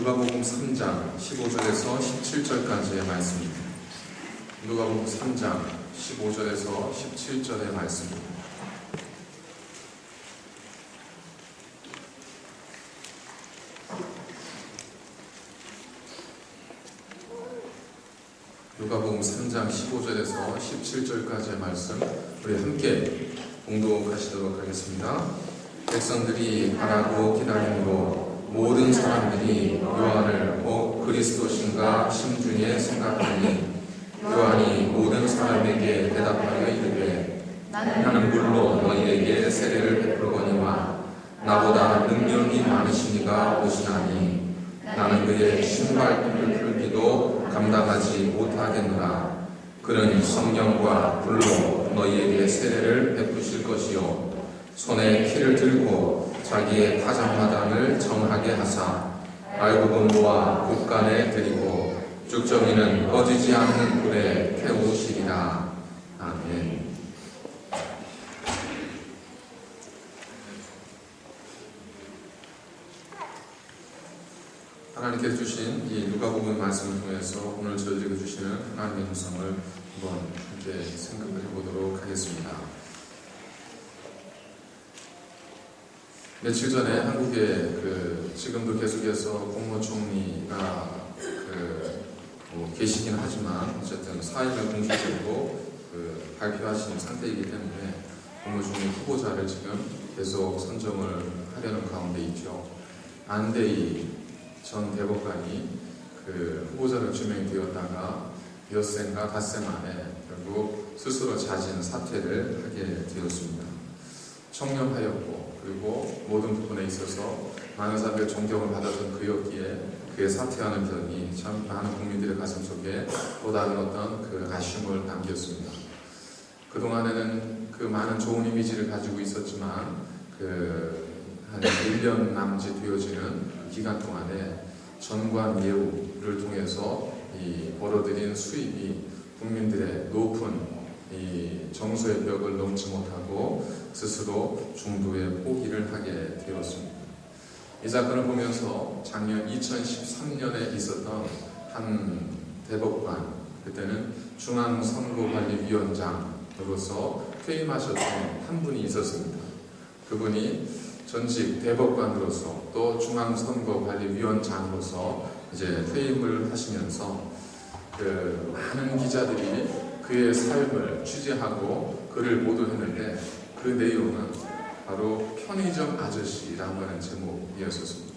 누가복음 3장 15절에서 17절까지의 말씀입니다. 누가복음 3장 15절에서 17절의 말씀입니다. 누가복음 3장 15절에서 17절까지의 말씀 우리 함께 봉독하시도록 하겠습니다. 백성들이 바라고 기다림으로 모든 사람들이 요한을 그리스도신가 심중에 생각하니 요한이 모든 사람에게 대답하여 이르되 나는 물로 너희에게 세례를 베풀거니와 나보다 능력이 많으시니가 오시나니 나는 그의 신발끈을 풀기도 감당하지 못하겠노라. 그는 성령과 불로 너희에게 세례를 베푸실 것이요 손에 키를 들고 자기의 타작마당을 정하게 하사 알곡은 모아 곳간에 들이고 쭉정이는 꺼지지 않는 불에 태우시리라. 아멘. 하나님께서 주신 이 누가복음 말씀을 통해서 오늘 저희에게 주시는 하나님의 음성을 한번 함께 생각을 해보도록 하겠습니다. 며칠 전에 한국에 지금도 계속해서 국무총리가 계시긴 하지만 어쨌든 사임을 공식적으로 발표하신 상태이기 때문에 국무총리 후보자를 지금 계속 선정을 하려는 가운데 있죠. 안대희 전 대법관이 후보자로 지명되었다가 엿새인가 닷새 만에 결국 스스로 자진 사퇴를 하게 되었습니다. 청렴하였고 그리고 모든 부분에 있어서 많은 사람들의 존경을 받았던 그였기에 그의 사퇴하는 편이 참 많은 국민들의 가슴속에 또 다른 어떤 아쉬움을 남겼습니다. 그동안에는 많은 좋은 이미지를 가지고 있었지만 한 1년 남짓 되어지는 기간 동안에 전관 예우를 통해서 벌어들인 수입이 국민들의 높은 이 정서의 벽을 넘지 못하고 스스로 중도에 포기를 하게 되었습니다. 이 사건을 보면서 작년 2013년에 있었던 한 대법관, 그때는 중앙선거관리위원장으로서 퇴임하셨던 한 분이 있었습니다. 그분이 전직 대법관으로서 또 중앙선거관리위원장으로서 이제 퇴임을 하시면서 많은 기자들이 그의 삶을 취재하고 글을 보도했는데 그 내용은 바로 편의점 아저씨라고 하는 제목이었습니다.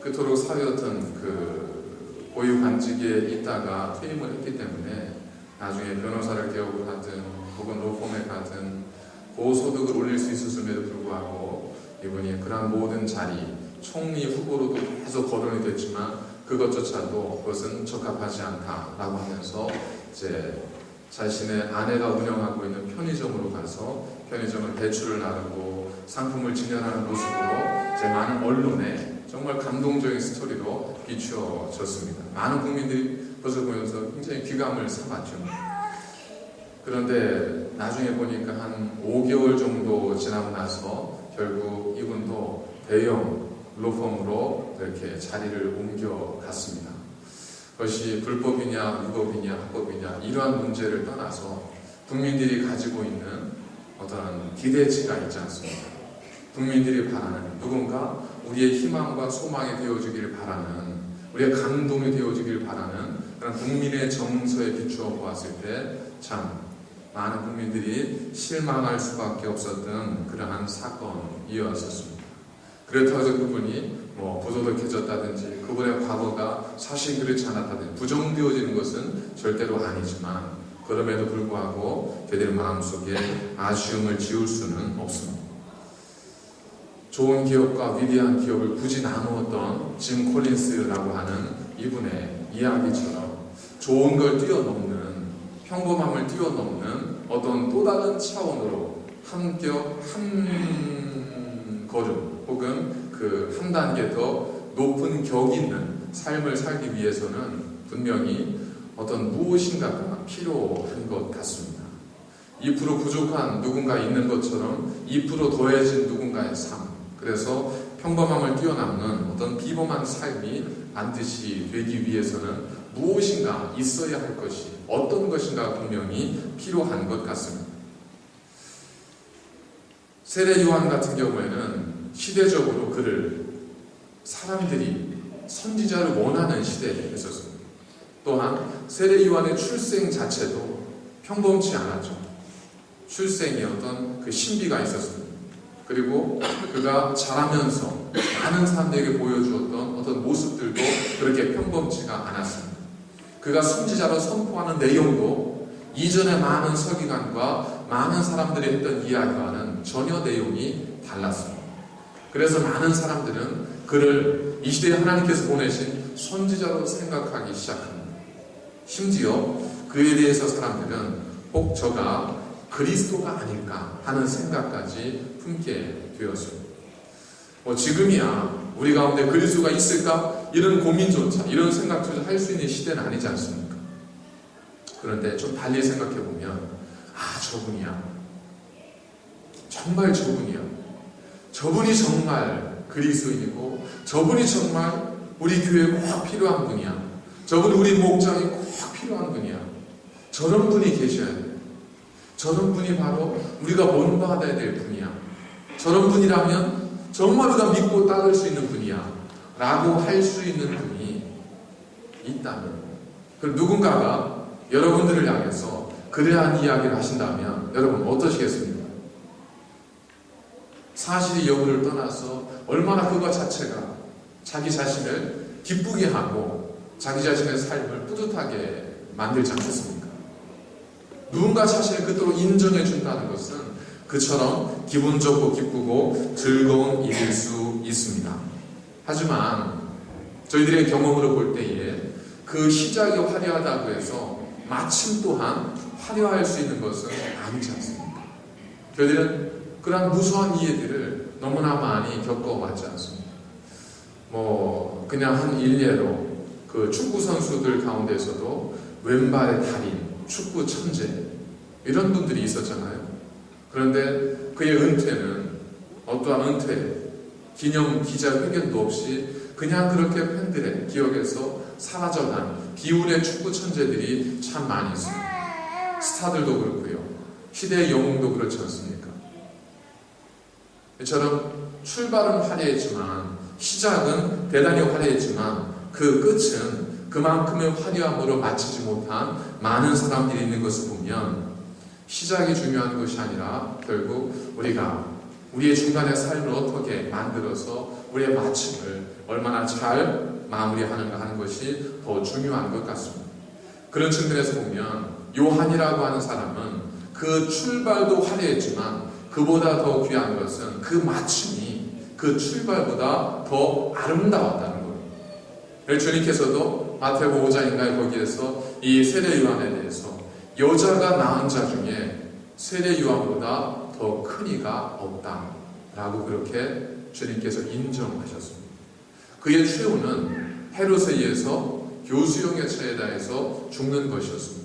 그토록 사회였던 고유 관직에 있다가 퇴임을 했기 때문에 나중에 변호사를 개업을 하든 혹은 로펌에 가든 고소득을 올릴 수 있었음에도 불구하고 이분이 그러한 모든 자리, 총리 후보로도 계속 거론이 됐지만 그것조차도 그것은 적합하지 않다라고 하면서 이제 자신의 아내가 운영하고 있는 편의점으로 가서 편의점을 대출을 나르고 상품을 진열하는 모습으로 이제 많은 언론에 정말 감동적인 스토리로 비추어졌습니다. 많은 국민들이 그것을 보면서 굉장히 귀감을 삼았죠. 그런데 나중에 보니까 한 5개월 정도 지나고 나서 결국 이분도 대형 로펌으로 이렇게 자리를 옮겨갔습니다. 그것이 불법이냐, 위법이냐, 합법이냐 이러한 문제를 떠나서 국민들이 가지고 있는 어떤 기대치가 있지 않습니까? 국민들이 바라는 누군가 우리의 희망과 소망이 되어주길 바라는 우리의 감동이 되어주길 바라는 그런 국민의 정서에 비추어 보았을 때 참 많은 국민들이 실망할 수밖에 없었던 그러한 사건이었습니다. 그렇다고 해서 그분이 부도덕해졌다든지 그분의 과거가 사실 그렇지 않았다든지 부정되어지는 것은 절대로 아니지만 그럼에도 불구하고 그들 마음속에 아쉬움을 지울 수는 없습니다. 좋은 기업과 위대한 기업을 굳이 나누었던 짐 콜린스라고 하는 이분의 이야기처럼 좋은 걸 뛰어넘는 평범함을 뛰어넘는 어떤 또 다른 차원으로 한 걸음 혹은 한 단계 더 높은 격 있는 삶을 살기 위해서는 분명히 어떤 무엇인가가 필요한 것 같습니다. 2% 부족한 누군가 있는 것처럼 2% 더해진 누군가의 삶. 그래서 평범함을 뛰어넘는 어떤 비범한 삶이 반드시 되기 위해서는 무엇인가 있어야 할 것이, 어떤 것인가 분명히 필요한 것 같습니다. 세례 요한 같은 경우에는 시대적으로 그를 사람들이 선지자를 원하는 시대에 있었습니다. 또한 세례 요한의 출생 자체도 평범치 않았죠. 출생에 어떤 그 신비가 있었습니다. 그리고 그가 자라면서 많은 사람들에게 보여주었던 어떤 모습들도 그렇게 평범치가 않았습니다. 그가 선지자로 선포하는 내용도 이전의 많은 서기관과 많은 사람들이 했던 이야기와는 전혀 내용이 달랐습니다. 그래서 많은 사람들은 그를 이 시대에 하나님께서 보내신 선지자로 생각하기 시작합니다. 심지어 그에 대해서 사람들은 혹 저가 그리스도가 아닐까 하는 생각까지 품게 되었습니다. 지금이야 우리 가운데 그리스도가 있을까? 이런 고민조차, 이런 생각조차 할 수 있는 시대는 아니지 않습니까? 그런데 좀 달리 생각해보면 저분이야. 정말 저분이야. 저분이 정말 그리스도인이고 저분이 정말 우리 교회에 꼭 필요한 분이야. 저분이 우리 목장에 꼭 필요한 분이야. 저런 분이 계셔야 돼. 저런 분이 바로 우리가 본받아야 될 분이야. 저런 분이라면 정말 우리가 믿고 따를 수 있는 분이야 라고 할 수 있는 분이 있다면, 그럼 누군가가 여러분들을 향해서 그러한 이야기를 하신다면 여러분 어떠시겠습니까? 사실이 여부를 떠나서 얼마나 그것 자체가 자기 자신을 기쁘게 하고 자기 자신의 삶을 뿌듯하게 만들지 않겠습니까? 누군가 자신을 그토록 인정해 준다는 것은 그처럼 기분 좋고 기쁘고 즐거운 일일 수 있습니다. 하지만 저희들의 경험으로 볼 때에 그 시작이 화려하다고 해서 마침 또한 화려할 수 있는 것은 아니지 않습니까? 저희들은 그런 무수한 이해들을 너무나 많이 겪어왔지 않습니까? 그냥 한 일례로 그 축구 선수들 가운데서도 왼발의 달인, 축구 천재 이런 분들이 있었잖아요. 그런데 그의 은퇴는 어떠한 은퇴, 기념 기자회견도 없이 그냥 그렇게 팬들의 기억에서 사라져간 비운의 축구 천재들이 참 많이 있습니다. 스타들도 그렇고요. 시대의 영웅도 그렇지 않습니까? 이처럼 출발은 화려했지만 시작은 대단히 화려했지만 그 끝은 그만큼의 화려함으로 마치지 못한 많은 사람들이 있는 것을 보면 시작이 중요한 것이 아니라 결국 우리가 우리의 중간의 삶을 어떻게 만들어서 우리의 마침을 얼마나 잘 마무리하는가 하는 것이 더 중요한 것 같습니다. 그런 측면에서 보면 요한이라고 하는 사람은 그 출발도 화려했지만 그보다 더 귀한 것은 그 마침이 그 출발보다 더 아름다웠다는 거예요. 주님께서도 마태복음 5장인가에 거기에서 이 세례 요한에 대해서 여자가 낳은 자 중에 세례 요한보다 더 큰 이가 없다라고 그렇게 주님께서 인정하셨습니다. 그의 최후는 헤롯에 의해서 교수형에 처해다해서 죽는 것이었습니다.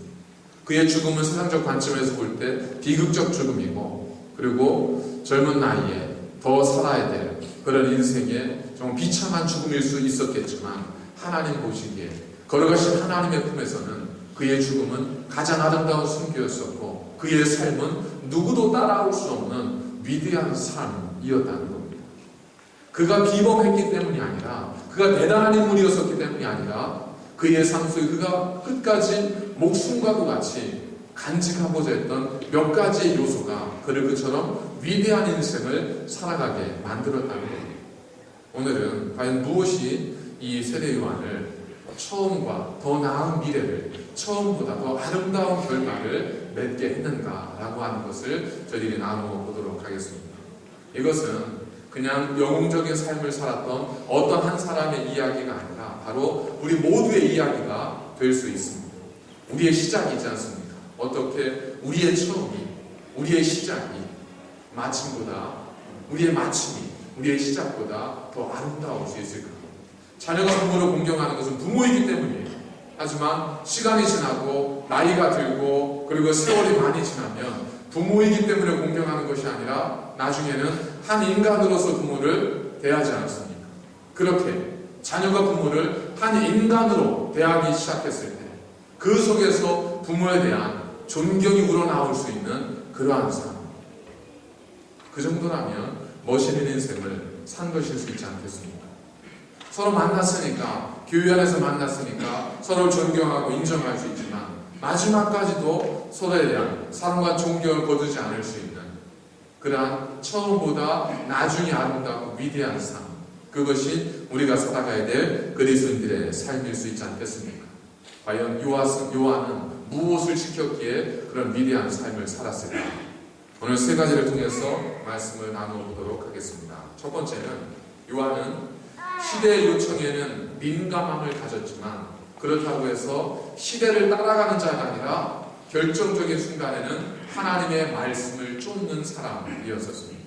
그의 죽음은 세상적 관점에서 볼 때 비극적 죽음이고, 그리고 젊은 나이에 더 살아야 될 그런 인생의 좀 비참한 죽음일 수 있었겠지만 하나님 보시기에 걸어가신 하나님의 품에서는 그의 죽음은 가장 아름다운 순교였었고 그의 삶은 누구도 따라올 수 없는 위대한 삶이었다는 겁니다. 그가 비범했기 때문이 아니라, 그가 대단한 인물이었었기 때문이 아니라 그의 삶 속에 그가 끝까지 목숨과도 같이 간직하고자 했던 몇 가지의 요소가 그를 그처럼 위대한 인생을 살아가게 만들었다는 겁니다. 오늘은 과연 무엇이 이 세례 요한을 처음과 더 나은 미래를, 처음보다 더 아름다운 결과를 맺게 했는가라고 하는 것을 저희들이 나누어 보도록 하겠습니다. 이것은 그냥 영웅적인 삶을 살았던 어떤 한 사람의 이야기가 아니라 바로 우리 모두의 이야기가 될 수 있습니다. 우리의 시작이지 않습니까? 어떻게 우리의 처음이, 우리의 시작이 마침보다, 우리의 마침이 우리의 시작보다 더 아름다울 수 있을까? 자녀가 부모를 공경하는 것은 부모이기 때문이에요. 하지만 시간이 지나고 나이가 들고 그리고 세월이 많이 지나면 부모이기 때문에 공경하는 것이 아니라 나중에는 한 인간으로서 부모를 대하지 않았습니까? 그렇게 자녀가 부모를 한 인간으로 대하기 시작했을 때 그 속에서 부모에 대한 존경이 우러나올 수 있는 그러한 삶, 그 정도라면 멋있는 인생을 산 것일 수 있지 않겠습니까? 서로 만났으니까, 교회 안에서 만났으니까 서로를 존경하고 인정할 수 있지만 마지막까지도 서로에 대한 사랑과 존경을 거두지 않을 수 있는 그러한 처음보다 나중에 아름답고 위대한 삶, 그것이 우리가 살아가야 될 그리스도인들의 삶일 수 있지 않겠습니까? 과연 요한은 무엇을 지켰기에 그런 위대한 삶을 살았을까? 오늘 세 가지를 통해서 말씀을 나누어보도록 하겠습니다. 첫 번째는 요한은 시대의 요청에는 민감함을 가졌지만 그렇다고 해서 시대를 따라가는 자가 아니라 결정적인 순간에는 하나님의 말씀을 쫓는 사람이었었습니다.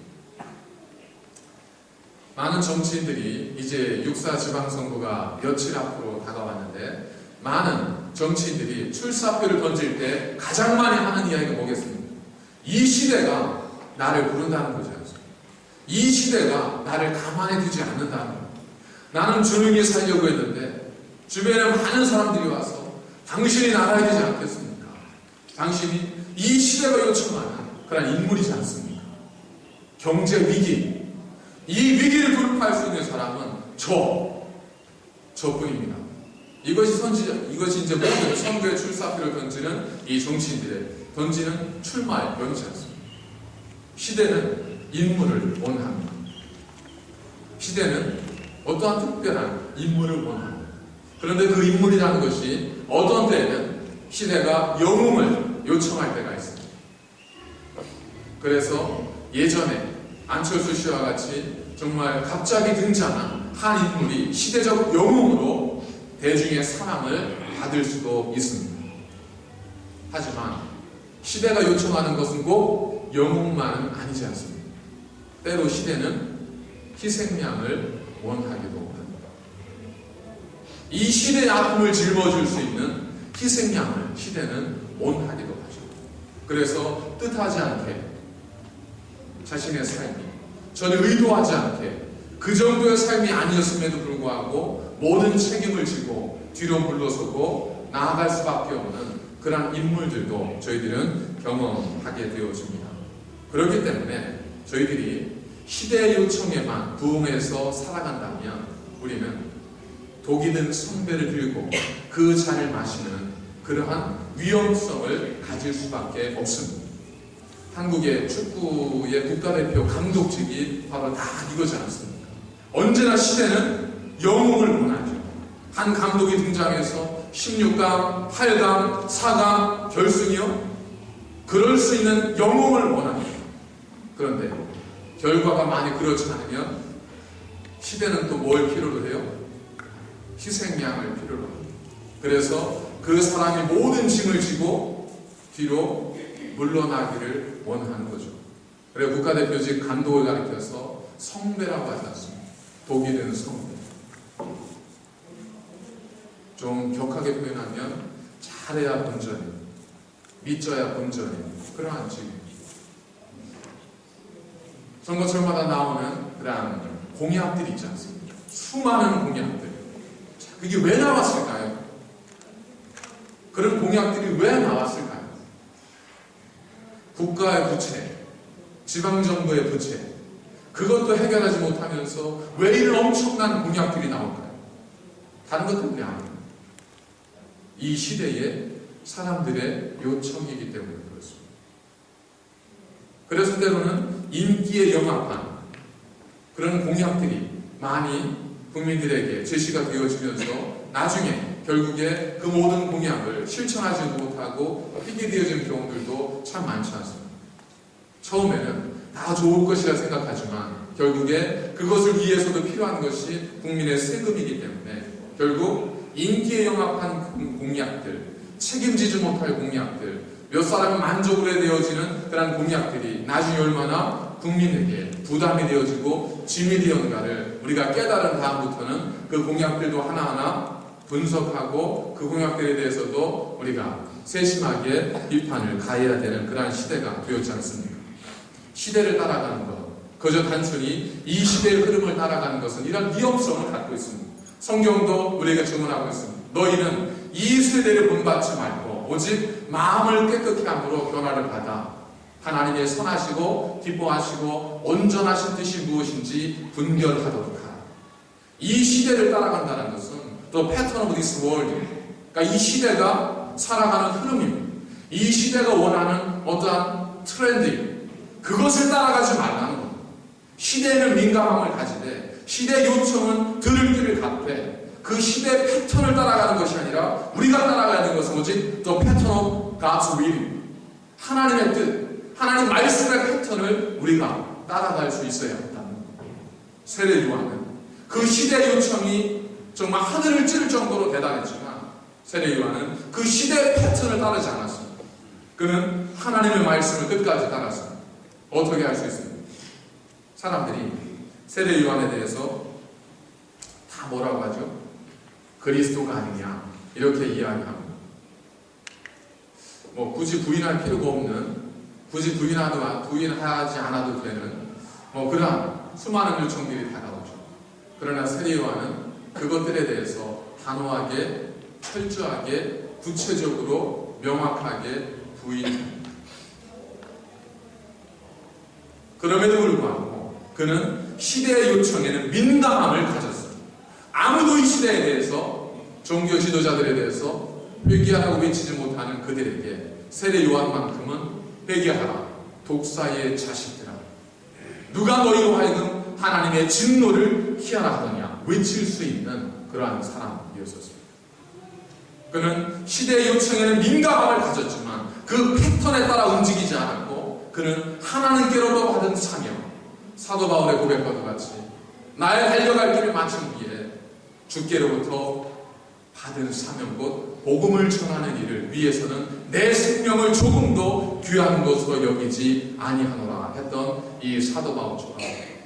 많은 정치인들이 이제 육사 지방선거가 며칠 앞으로 다가왔는데 많은 정치인들이 출사표를 던질 때 가장 많이 하는 이야기가 뭐겠습니까? 이 시대가 나를 부른다는 거지 않습니까? 이 시대가 나를 가만히 두지 않는다는 거예요. 나는 조용히 살려고 했는데 주변에 많은 사람들이 와서 당신이 나가야 되지 않겠습니까? 당신이 이 시대가 요청하는 그런 인물이지 않습니까? 경제 위기, 이 위기를 돌파할 수 있는 사람은 저뿐입니다. 이것이 이제 모든 선거의 출사표를 던지는 이 정치인들의 던지는 출마의 명이지 않습니다. 시대는 인물을 원합니다. 시대는 어떠한 특별한 인물을 원합니다. 그런데 그 인물이라는 것이 어떤 때에는 시대가 영웅을 요청할 때가 있습니다. 그래서 예전에 안철수 씨와 같이 정말 갑자기 등장한 한 인물이 시대적 영웅으로 대중의 사랑을 받을 수도 있습니다. 하지만 시대가 요청하는 것은 꼭 영웅만은 아니지 않습니다. 때로 시대는 희생양을 원하기도 합니다. 이 시대의 아픔을 짊어질 수 있는 희생양을 시대는 원하기도 하죠. 그래서 뜻하지 않게 자신의 삶이 전혀 의도하지 않게 그 정도의 삶이 아니었음에도 불구하고 모든 책임을 지고 뒤로 물러서고 나아갈 수밖에 없는 그런 인물들도 저희들은 경험하게 되어집니다. 그렇기 때문에 저희들이 시대의 요청에만 부응해서 살아간다면 우리는 독이 든 성배를 들고 그 잔을 마시는 그러한 위험성을 가질 수밖에 없습니다. 한국의 축구의 국가대표 감독직이 바로 다 이거지 않습니까? 언제나 시대는 영웅을 원하죠. 한 감독이 등장해서 16강, 8강, 4강, 결승이요? 그럴 수 있는 영웅을 원합니다. 그런데 결과가 많이 그렇지 않으면 시대는 또 뭘 필요로 해요? 희생양을 필요로 합니다. 그래서 그 사람이 모든 짐을 지고 뒤로 물러나기를 원하는 거죠. 그래서 국가대표직 감독을 가리켜서 성배라고 하지 않습니다. 독이 든 성배. 좀 격하게 표현하면 잘해야 본전이, 믿져야 본전이, 그러한 직입니다. 선거철마다 나오는 그런 공약들이 있지 않습니까? 수많은 공약들. 그게 왜 나왔을까요? 그런 공약들이 왜 나왔을까요? 국가의 부채, 지방정부의 부채, 그것도 해결하지 못하면서 왜 이런 엄청난 공약들이 나올까요? 다른 것 때문에 아닙니다. 이 시대의 사람들의 요청이기 때문에 그렇습니다. 그래서 때로는 인기에 영합한 그런 공약들이 많이 국민들에게 제시가 되어지면서 나중에 결국에 그 모든 공약을 실천하지 못하고 폐기되어지는 경우들도 참 많지 않습니다. 처음에는 다 좋을 것이라 생각하지만 결국에 그것을 위해서도 필요한 것이 국민의 세금이기 때문에 결국 인기에 영합한 공약들, 책임지지 못할 공약들, 몇 사람은 만족을 해 되어지는 그런 공약들이 나중에 얼마나 국민에게 부담이 되어지고 짐이 되었는가를 우리가 깨달은 다음부터는 그 공약들도 하나하나 분석하고 그 공약들에 대해서도 우리가 세심하게 비판을 가해야 되는 그러한 시대가 되었지 않습니까? 시대를 따라가는 것, 그저 단순히 이 시대의 흐름을 따라가는 것은 이런 위험성을 갖고 있습니다. 성경도 우리에게 주문하고 있습니다. 너희는 이 세대를 본받지 말고 오직 마음을 깨끗게 함으로 변화를 받아 하나님의 선하시고 기뻐하시고 온전하신 뜻이 무엇인지 분별하도록 하라. 이 시대를 따라간다는 것은 The pattern of this world, 그러니까 이 시대가 살아가는 흐름입니다. 이 시대가 원하는 어떠한 트렌드, 그것을 따라가지 말라는 겁니다. 시대에는 민감함을 가지되 시대의 요청은 들을 길을 갚되 그 시대의 패턴을 따라가는 것이 아니라 우리가 따라가야 되는 것은 오직 The pattern of God's will, 하나님의 뜻, 하나님 말씀의 패턴을 우리가 따라갈 수 있어야 한다는 겁니다. 세례 요한은 그 시대의 요청이 정말 하늘을 찌를 정도로 대단했지만 세례 요한은 그 시대의 패턴을 따르지 않았습니다. 그는 하나님의 말씀을 끝까지 따랐습니다. 어떻게 할 수 있습니까? 사람들이 세례 요한에 대해서 다 뭐라고 하죠? 그리스도가 아니냐 이렇게 이야기합니다. 뭐 굳이 부인할 필요가 없는, 굳이 부인하지 않아도 되는 그러한 수많은 요청들이 다가오죠. 그러나 세례 요한은 그것들에 대해서 단호하게, 철저하게, 구체적으로, 명확하게 부인합니다. 그럼에도 불구하고 그는 시대의 요청에는 민감함을 가졌습니다. 아무도 이 시대에 대해서, 종교 지도자들에 대해서 회개하라고 외치지 못하는 그들에게 세례 요한만큼은 회개하라, 독사의 자식들아, 누가 너희로 하여금 하나님의 진노를 피하라 하더냐 외칠 수 있는 그러한 사람이었습니다. 그는 시대의 요청에는 민감함을 가졌지만 그 패턴에 따라 움직이지 않았고 그는 하나님께로도 받은 사명, 사도 바울의 고백과도 같이 나의 달려갈 길을 마친 뒤에 주께로부터 받은 사명 곧 복음을 전하는 일을 위해서는 내 생명을 조금도 귀한 것으로 여기지 아니하노라 했던 이 사도 바울처럼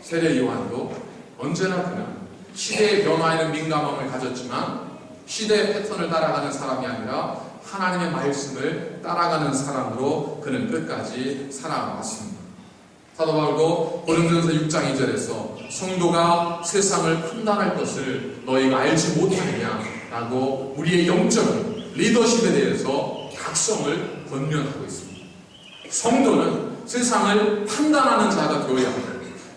세례 요한도 언제나 그는 시대의 변화에는 민감함을 가졌지만 시대의 패턴을 따라가는 사람이 아니라 하나님의 말씀을 따라가는 사람으로 그는 끝까지 살아왔습니다. 사도 바울도 고린도전서 6장 2절에서 성도가 세상을 판단할 것을 너희가 알지 못하느냐 라고 우리의 영적인 리더십에 대해서 각성을 권면하고 있습니다. 성도는 세상을 판단하는 자가 되어야 합니다.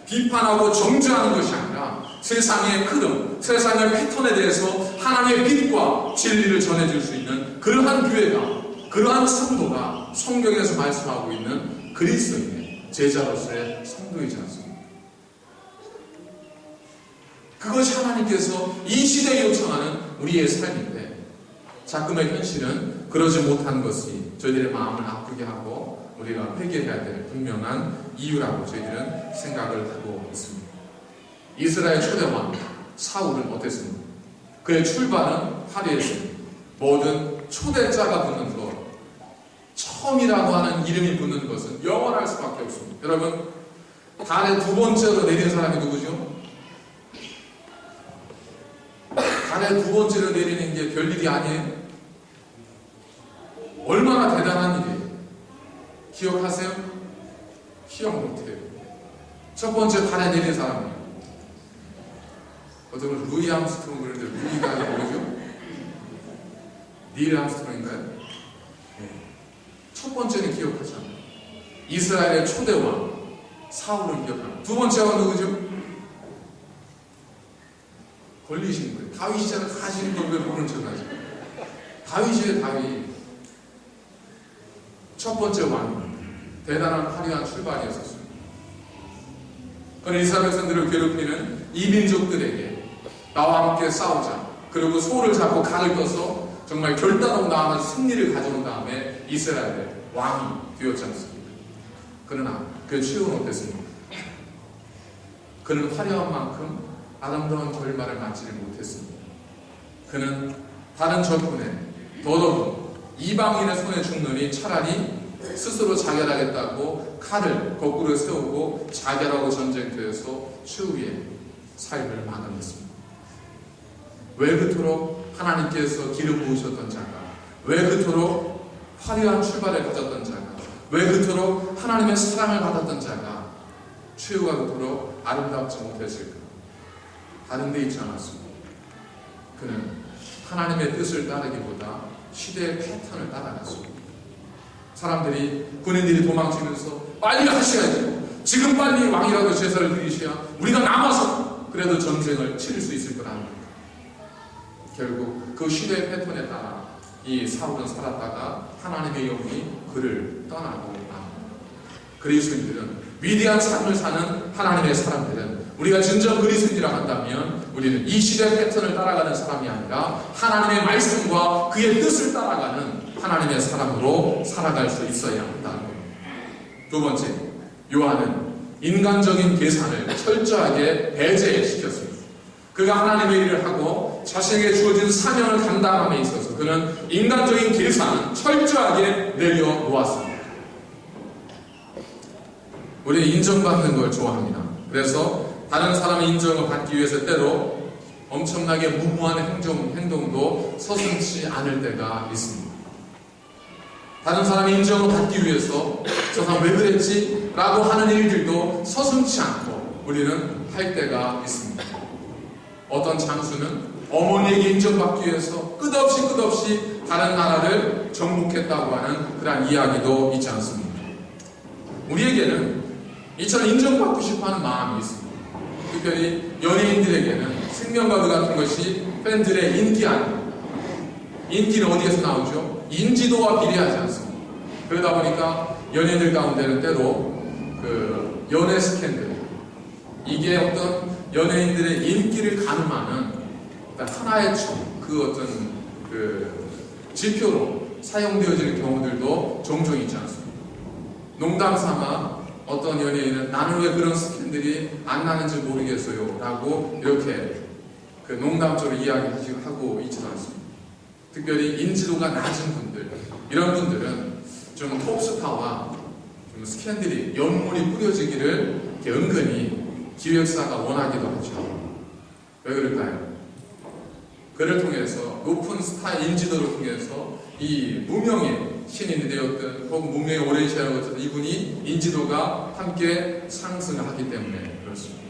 비판하고 정죄하는 것이 아니라 세상의 흐름, 세상의 패턴에 대해서 하나님의 빛과 진리를 전해줄 수 있는 그러한 교회가, 그러한 성도가 성경에서 말씀하고 있는 그리스도인의 제자로서의 성도이지 않습니까? 그것이 하나님께서 이 시대에 요청하는 우리의 삶인데 자금의 현실은 그러지 못한 것이 저희들의 마음을 아프게 하고 우리가 회개해야 될 분명한 이유라고 저희들은 생각을 하고 있습니다. 이스라엘 초대왕 사울은 어땠습니까? 그의 출발은 화려했습니다. 모든 초대자가 붙는 것, 처음이라고 하는 이름이 붙는 것은 영원할 수밖에 없습니다. 여러분, 달에 두 번째로 내린 사람이 누구죠? 달에 두 번째로 내리는 게 별일이 아니에요. 얼마나 대단한 일이에요. 기억하세요? 기억 못해요. 첫 번째 달에 내린 사람이에요. 어떤 분 루이 암스트롱 그러는데 루이가 뭐죠? 닐 암스트롱인가요? 네. 첫 번째는 기억하잖아요. 이스라엘의 초대왕 사울을 기억합니다. 두 번째가 누구죠? 걸리신 거예요. 다윗이잖아요. 가시는 걸 왜 모르는 척하지? 다윗이에요. 다윗. 첫 번째 왕. 대단한 화려한 출발이었었습니다. 그는 이스라엘 백성들을 괴롭히는 이민족들에게 나와 함께 싸우자. 그리고 소를 잡고 각을 떠서 정말 결단하고 나아가서 승리를 가져온 다음에 이스라엘의 왕이 되었지 않습니까? 그러나 그 최후는 어땠습니까? 그는 화려한 만큼 아름다운 결말을 맞지를 못했습니다. 그는 다른 적군에 더더군 이방인의 손에 죽느니 차라리 스스로 자결하겠다고 칼을 거꾸로 세우고 자결하고 전쟁터에서 최후의 삶을 마감했습니다. 왜 그토록 하나님께서 기름 부으셨던 자가, 왜 그토록 화려한 출발을 가졌던 자가, 왜 그토록 하나님의 사랑을 받았던 자가 최후가 그토록 아름답지 못했을까? 다른 데 있지 않았습니다. 그는 하나님의 뜻을 따르기보다 시대의 패턴을 따라갔습니다. 사람들이, 군인들이 도망치면서 빨리 하셔야지, 지금 빨리 왕이라도 제사를 드리셔야 우리가 남아서 그래도 전쟁을 치를 수 있을 거라는 겁니다. 결국 그 시대의 패턴에 따라 이 사울은 살았다가 하나님의 영이 그를 떠나고 납니다. 그리스도인들은, 위대한 삶을 사는 하나님의 사람들은, 우리가 진정 그리스도인이라 한다면 우리는 이 시대 패턴을 따라가는 사람이 아니라 하나님의 말씀과 그의 뜻을 따라가는 하나님의 사람으로 살아갈 수 있어야 한다는 겁니다. 두 번째, 요한은 인간적인 계산을 철저하게 배제시켰습니다. 그가 하나님의 일을 하고 자신에게 주어진 사명을 감당함에 있어서 그는 인간적인 계산을 철저하게 내려놓았습니다. 우리는 인정받는 걸 좋아합니다. 그래서 다른 사람의 인정을 받기 위해서 때로 엄청나게 무모한 행동도 서슴지 않을 때가 있습니다. 다른 사람의 인정을 받기 위해서 저 사람 왜 그랬지? 라고 하는 일들도 서슴지 않고 우리는 할 때가 있습니다. 어떤 장수는 어머니에게 인정받기 위해서 끝없이 다른 나라를 정복했다고 하는 그런 이야기도 있지 않습니까? 우리에게는 이처럼 인정받고 싶어하는 마음이 있습니다. 특별히 연예인들에게는 생명과도 같은 것이 팬들의 인기 아닙니다. 인기는 어디에서 나오죠? 인지도와 비례하지 않습니다. 그러다 보니까 연예인들 가운데는 때로 그 연애 스캔들, 이게 어떤 연예인들의 인기를 가늠하는 하나의 그 어떤 그 지표로 사용되어지는 경우들도 종종 있지 않습니다. 농담 삼아 어떤 연예인은 나는 왜 그런 스캔들이 안 나는지 모르겠어요 라고 이렇게 그 농담적으로 이야기하고 있지도 않습니다. 특별히 인지도가 낮은 분들, 이런 분들은 좀 톱스타와 좀 스캔들이 연문이 뿌려지기를 은근히 기획사가 원하기도 하죠. 왜 그럴까요? 그를 통해서 높은 스타 인지도를 통해서 이 무명의 신인이 되었든 혹은 무명의 오랜 시간을 거쳐서 이분이 인지도가 함께 상승을 하기 때문에 그렇습니다.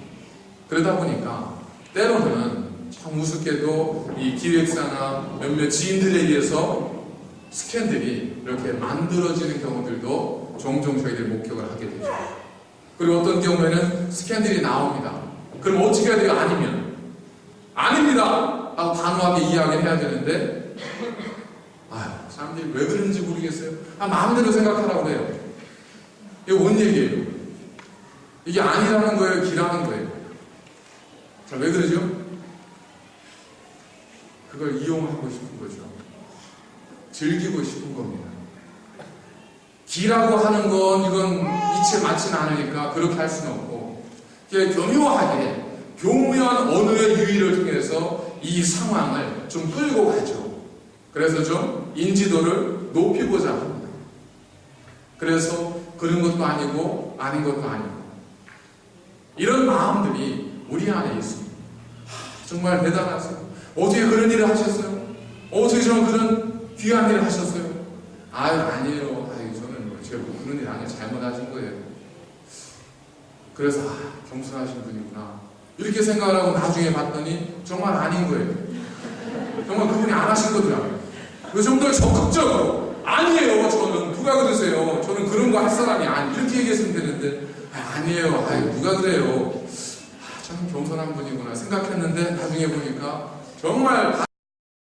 그러다 보니까 때로는 참 우습게도 이 기획사나 몇몇 지인들에 의해서 스캔들이 이렇게 만들어지는 경우들도 종종 저희들이 목격을 하게 되죠. 그리고 어떤 경우에는 스캔들이 나옵니다. 그럼 어떻게 해야 돼요? 아니면 아닙니다! 라고 단호하게 이야기를 해야 되는데 사람들이 왜 그런지 모르겠어요. 마음대로 생각하라고 그래요. 이게 뭔 얘기예요? 이게 아니라는 거예요? 기라는 거예요? 자, 왜 그러죠? 그걸 이용하고 싶은 거죠. 즐기고 싶은 겁니다. 기라고 하는 건 이건 이치에 맞지는 않으니까 그렇게 할 수는 없고, 교묘하게 교묘한 언어의 유희를 통해서 이 상황을 좀 끌고 가죠. 그래서 좀 인지도를 높이고자 합니다. 그래서 그런 것도 아니고 아닌 것도 아니고 이런 마음들이 우리 안에 있습니다. 정말 대단하세요. 어떻게 그런 일을 하셨어요? 어떻게 저런 그런 귀한 일을 하셨어요? 아니에요. 저는 제가 그런 일 아니에요. 잘못하신 거예요. 그래서 겸손하신 분이구나 이렇게 생각을 하고 나중에 봤더니 정말 아닌 거예요. 정말 그분이 안 하신 거더라고요. 좀 더 적극적으로 아니에요. 저는 누가 그러세요? 저는 그런 거 할 사람이 아니 이렇게 얘기했으면 되는데 아니에요. 누가 그래요? 참 겸손한 분이구나 생각했는데 나중에 보니까 정말